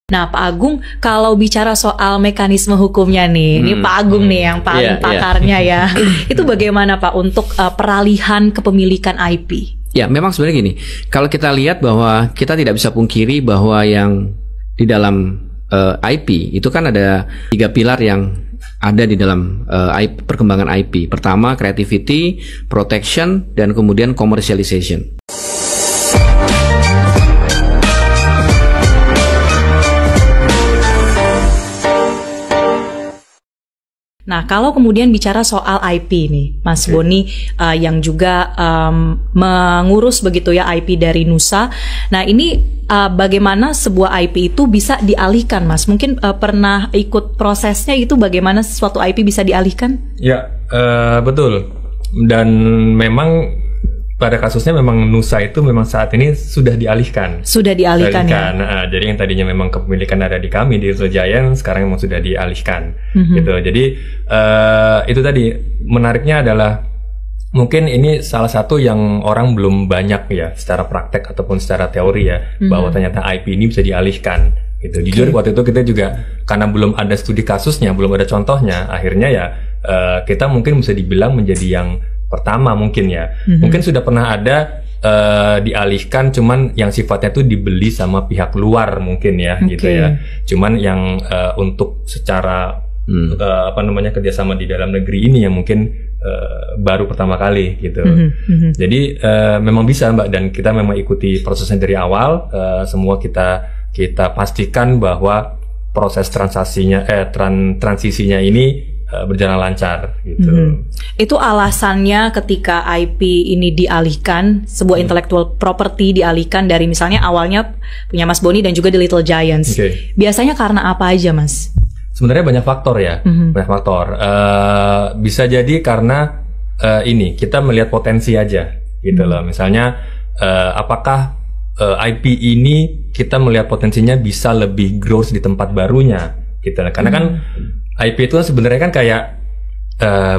Nah, Pak Agung, kalau bicara soal mekanisme hukumnya nih, ini Pak Agung nih yang paling pakarnya ya. Itu bagaimana Pak untuk peralihan kepemilikan IP? Ya, memang sebenarnya gini, kalau kita lihat bahwa kita tidak bisa pungkiri bahwa yang di dalam IP itu kan ada 3 pilar yang ada di dalam perkembangan IP. Pertama, creativity, protection, dan kemudian commercialization. Nah, kalau kemudian bicara soal IP nih, Mas Boni yang juga mengurus begitu ya IP dari Nusa. Nah, ini bagaimana sebuah IP itu bisa dialihkan, Mas? Mungkin pernah ikut prosesnya itu bagaimana suatu IP bisa dialihkan? Ya, betul. Dan memang pada kasusnya memang Nusa itu memang saat ini sudah dialihkan. Sudah dialihkan ya? Nah, jadi yang tadinya memang kepemilikan ada di kami di Little Giant, sekarang memang sudah dialihkan. Gitu. Jadi itu tadi menariknya adalah mungkin ini salah satu yang orang belum banyak ya secara praktek ataupun secara teori ya bahwa ternyata IP ini bisa dialihkan. Gitu. Jujur waktu itu kita juga karena belum ada studi kasusnya, belum ada contohnya, akhirnya ya kita mungkin bisa dibilang menjadi yang pertama mungkin ya. Mungkin sudah pernah ada dialihkan, cuman yang sifatnya tuh dibeli sama pihak luar mungkin ya, gitu ya. Cuman yang untuk secara kerjasama di dalam negeri ini yang mungkin baru pertama kali gitu. Jadi memang bisa Mbak, dan kita memang ikuti prosesnya dari awal. Semua kita pastikan bahwa proses transisinya ini berjalan lancar gitu. Itu alasannya ketika IP ini dialihkan, sebuah intellectual property dialihkan dari misalnya awalnya punya Mas Boni dan juga di Little Giants. Biasanya karena apa aja, Mas? Sebenarnya banyak faktor ya, banyak faktor. Bisa jadi karena ini kita melihat potensi aja gitu loh. Misalnya apakah IP ini kita melihat potensinya bisa lebih growth di tempat barunya gitu. Karena kan IP itu sebenarnya kan kayak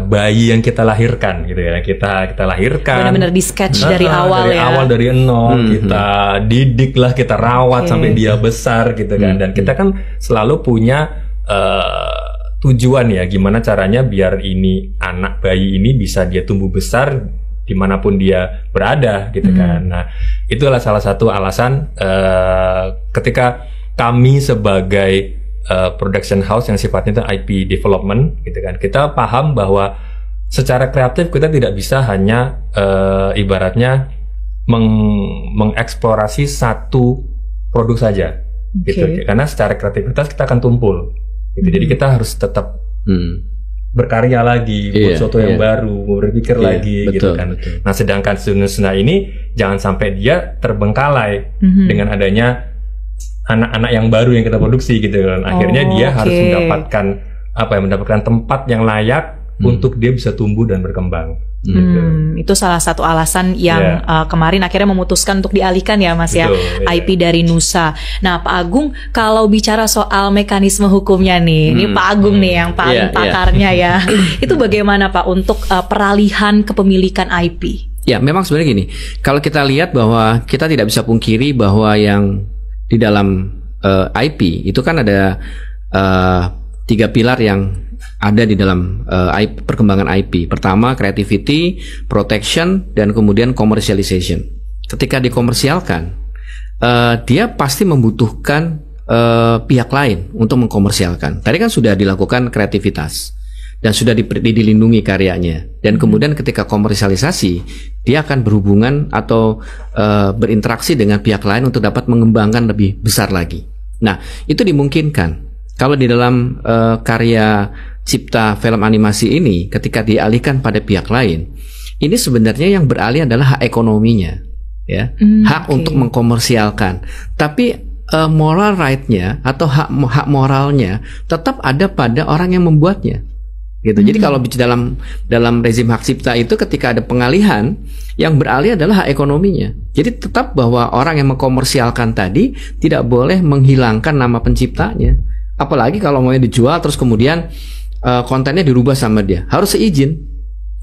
bayi yang kita lahirkan gitu ya. Kita lahirkan. Benar-benar di sketch dari awal ya. Dari awal, dari nol. Kita didik lah, kita rawat sampai dia besar gitu kan. Dan kita kan selalu punya tujuan ya. Gimana caranya biar ini anak bayi ini bisa dia tumbuh besar dimanapun dia berada gitu kan. Nah, itulah salah satu alasan ketika kami sebagai production house yang sifatnya itu IP development gitu kan, kita paham bahwa secara kreatif kita tidak bisa hanya ibaratnya mengeksplorasi satu produk saja gitu, karena secara kreativitas kita akan tumpul gitu. Jadi kita harus tetap berkarya lagi, buat sesuatu yang baru, berpikir lagi gitu kan. Nah, sedangkan Nusa ini jangan sampai dia terbengkalai dengan adanya anak-anak yang baru yang kita produksi gitu kan. Akhirnya dia harus mendapatkan tempat yang layak untuk dia bisa tumbuh dan berkembang. Gitu. Itu salah satu alasan yang kemarin akhirnya memutuskan untuk dialihkan ya Mas. Betul, ya IP dari Nusa. Nah, Pak Agung, kalau bicara soal mekanisme hukumnya nih, ini Pak Agung nih yang paling pakarnya ya. Itu bagaimana Pak untuk peralihan kepemilikan IP? Ya, memang sebenarnya gini, kalau kita lihat bahwa kita tidak bisa pungkiri bahwa yang di dalam IP itu kan ada 3 pilar yang ada di dalam perkembangan IP. Pertama, creativity, protection, dan kemudian commercialization. Ketika dikomersialkan, dia pasti membutuhkan pihak lain untuk mengkomersialkan. Tadi kan sudah dilakukan kreativitas dan sudah dilindungi karyanya. Dan kemudian ketika komersialisasi, dia akan berhubungan atau berinteraksi dengan pihak lain untuk dapat mengembangkan lebih besar lagi. Nah, itu dimungkinkan. Kalau di dalam karya cipta film animasi ini, ketika dialihkan pada pihak lain, ini sebenarnya yang beralih adalah hak ekonominya, ya, hak untuk mengkomersialkan. Tapi moral right-nya atau hak moralnya tetap ada pada orang yang membuatnya. Gitu. Jadi kalau dalam rezim hak cipta itu ketika ada pengalihan, yang beralih adalah hak ekonominya. Jadi tetap bahwa orang yang mengkomersialkan tadi tidak boleh menghilangkan nama penciptanya. Apalagi kalau mau dijual terus kemudian kontennya dirubah sama dia, harus seizin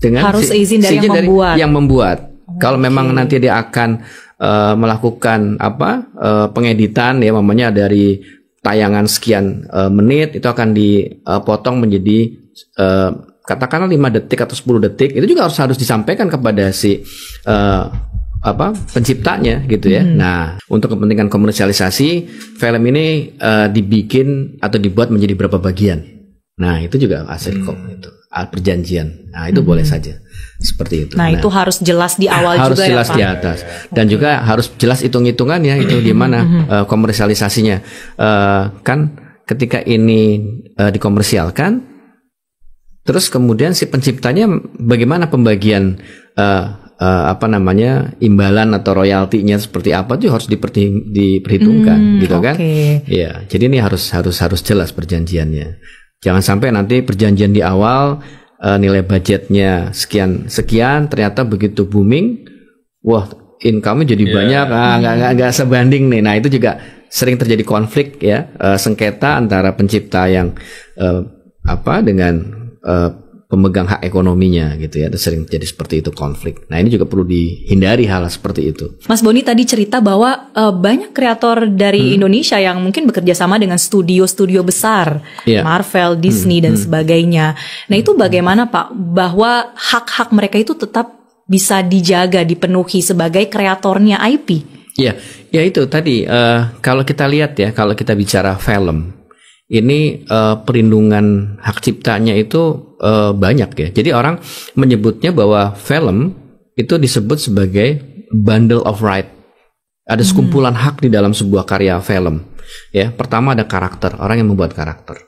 dengan seizin dari yang membuat. Kalau memang nanti dia akan melakukan pengeditan ya, namanya dari tayangan sekian menit itu akan dipotong menjadi katakanlah 5 detik atau 10 detik, itu juga harus disampaikan kepada si penciptanya gitu ya. Nah, untuk kepentingan komersialisasi, film ini dibikin atau dibuat menjadi berapa bagian. Nah, itu juga hasil itu perjanjian. Nah, itu boleh saja seperti itu. Nah, itu harus jelas di awal harus juga jelas ya, Pak? Di atas. Dan juga harus jelas hitung-hitungannya itu di mana komersialisasinya. Kan ketika ini dikomersialkan, terus kemudian si penciptanya bagaimana pembagian imbalan atau royaltinya seperti apa itu harus diperhitungkan gitu kan. Ya, jadi ini harus jelas perjanjiannya. Jangan sampai nanti perjanjian di awal nilai budgetnya sekian ternyata begitu booming, wah income-nya jadi banyak, nggak sebanding nih. Nah, itu juga sering terjadi konflik ya, sengketa antara pencipta yang dengan pemegang hak ekonominya gitu ya, sering jadi seperti itu konflik. Nah, ini juga perlu dihindari hal seperti itu. Mas Boni tadi cerita bahwa banyak kreator dari Indonesia yang mungkin bekerja sama dengan studio-studio besar, Marvel, Disney dan sebagainya. Nah, itu bagaimana Pak, bahwa hak-hak mereka itu tetap bisa dijaga, dipenuhi sebagai kreatornya IP? Ya itu tadi kalau kita lihat ya, kalau kita bicara film, ini perlindungan hak ciptanya itu banyak ya. Jadi orang menyebutnya bahwa film itu disebut sebagai bundle of right. Ada sekumpulan hak di dalam sebuah karya film. Ya, pertama ada karakter, orang yang membuat karakter.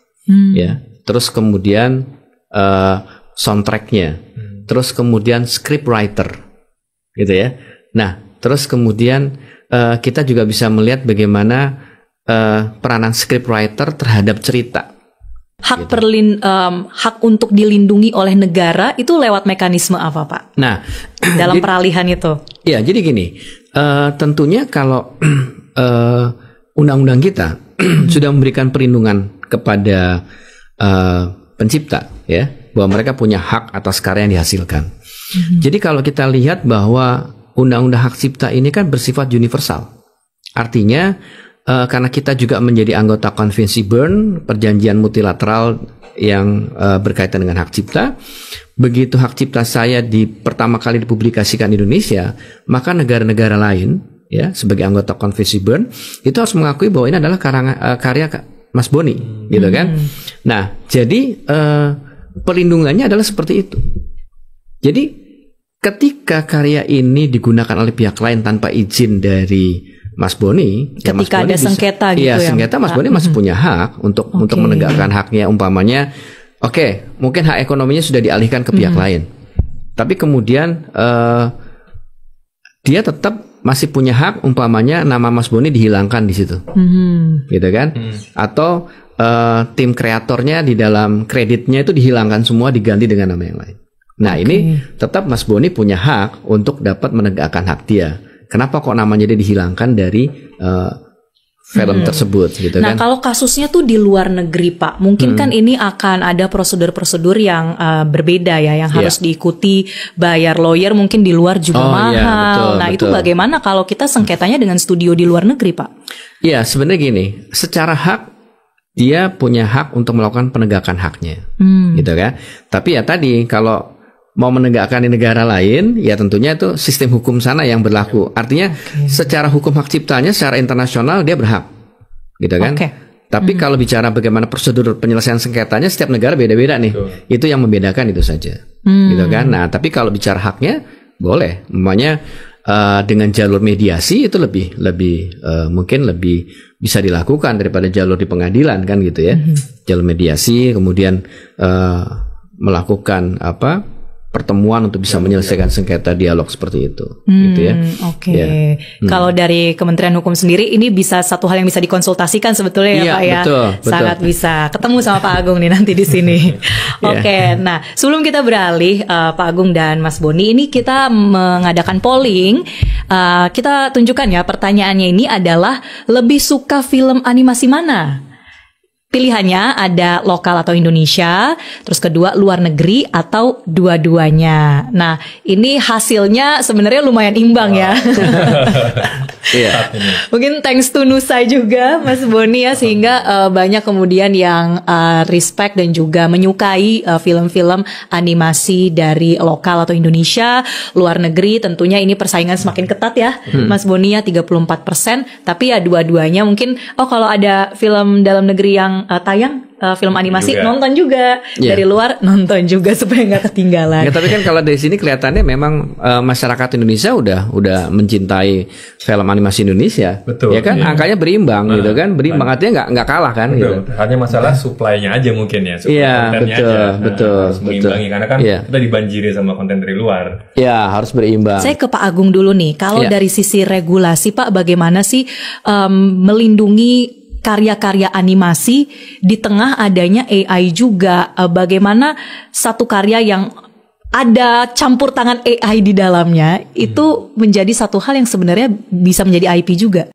Ya, terus kemudian soundtracknya, terus kemudian scriptwriter, gitu ya. Nah, terus kemudian kita juga bisa melihat bagaimana peranan scriptwriter terhadap cerita. Hak hak untuk dilindungi oleh negara itu lewat mekanisme apa, Pak? Nah, dalam peralihan itu. Ya, jadi gini, tentunya kalau undang-undang kita sudah memberikan perlindungan kepada pencipta, ya, bahwa mereka punya hak atas karya yang dihasilkan. Jadi kalau kita lihat bahwa undang-undang hak cipta ini kan bersifat universal, artinya karena kita juga menjadi anggota Konvensi Bern, perjanjian multilateral yang berkaitan dengan hak cipta. Begitu hak cipta saya pertama kali dipublikasikan di Indonesia, maka negara-negara lain, ya, sebagai anggota Konvensi Bern, itu harus mengakui bahwa ini adalah karya Mas Boni, gitu kan? Nah, jadi perlindungannya adalah seperti itu. Jadi ketika karya ini digunakan oleh pihak lain tanpa izin dari Mas Boni, ketika ada sengketa gitu ya, sengketa Mas Boni masih punya hak untuk menegakkan haknya. Umpamanya, mungkin hak ekonominya sudah dialihkan ke pihak lain, tapi kemudian dia tetap masih punya hak, umpamanya nama Mas Boni dihilangkan di situ, gitu kan? Atau tim kreatornya di dalam kreditnya itu dihilangkan semua, diganti dengan nama yang lain. Nah, ini tetap Mas Boni punya hak untuk dapat menegakkan hak dia. Kenapa kok namanya dia dihilangkan dari film tersebut gitu kan? Nah, kalau kasusnya tuh di luar negeri, Pak, mungkin kan ini akan ada prosedur-prosedur yang berbeda ya, yang harus diikuti, bayar lawyer mungkin di luar juga mahal. Betul. Itu bagaimana kalau kita sengketanya dengan studio di luar negeri, Pak? Iya, sebenarnya gini, secara hak dia punya hak untuk melakukan penegakan haknya, gitu kan? Tapi ya tadi kalau mau menegakkan di negara lain, ya tentunya itu sistem hukum sana yang berlaku. Artinya secara hukum hak ciptanya, secara internasional dia berhak, gitu kan? Tapi kalau bicara bagaimana prosedur penyelesaian sengketanya, setiap negara beda-beda nih. Itu yang membedakan itu saja, gitu kan? Nah, tapi kalau bicara haknya, boleh. Umpamanya dengan jalur mediasi itu mungkin lebih bisa dilakukan daripada jalur di pengadilan kan, gitu ya? Jalur mediasi, kemudian melakukan pertemuan untuk bisa menyelesaikan sengketa, dialog seperti itu, gitu ya. Kalau dari Kementerian Hukum sendiri, ini bisa satu hal yang bisa dikonsultasikan sebetulnya ya, Pak ya. Betul. Sangat bisa ketemu sama Pak Agung nih nanti di sini. Nah sebelum kita beralih, Pak Agung dan Mas Boni, ini kita mengadakan polling. Kita tunjukkan ya, pertanyaannya ini adalah lebih suka film animasi mana? pilihannya ada lokal atau Indonesia, terus kedua luar negeri atau dua-duanya. Nah, ini hasilnya sebenarnya lumayan imbang ya. Iya. Mungkin thanks to Nusa juga Mas Boni ya, sehingga banyak kemudian yang respect dan juga menyukai film-film animasi dari lokal atau Indonesia. Luar negeri tentunya ini persaingan semakin ketat ya, Mas Boni ya, 34%. Tapi ya dua-duanya mungkin, kalau ada film dalam negeri yang tayang, film animasi juga. Nonton juga, dari luar nonton juga supaya nggak ketinggalan. Ya, tapi kan kalau dari sini kelihatannya memang masyarakat Indonesia udah mencintai film animasi Indonesia. Betul. Ya kan, angkanya berimbang gitu kan, berimbang artinya nggak kalah kan. Betul. Gitu. Hanya masalah supply-nya aja mungkin ya. Iya, betul. Harus mengimbangi karena kan kita dibanjiri sama konten dari luar. Ya, harus berimbang. Saya ke Pak Agung dulu nih. Kalau dari sisi regulasi Pak, bagaimana sih melindungi karya-karya animasi di tengah adanya AI juga? Bagaimana satu karya yang ada campur tangan AI di dalamnya itu menjadi satu hal yang sebenarnya bisa menjadi IP juga?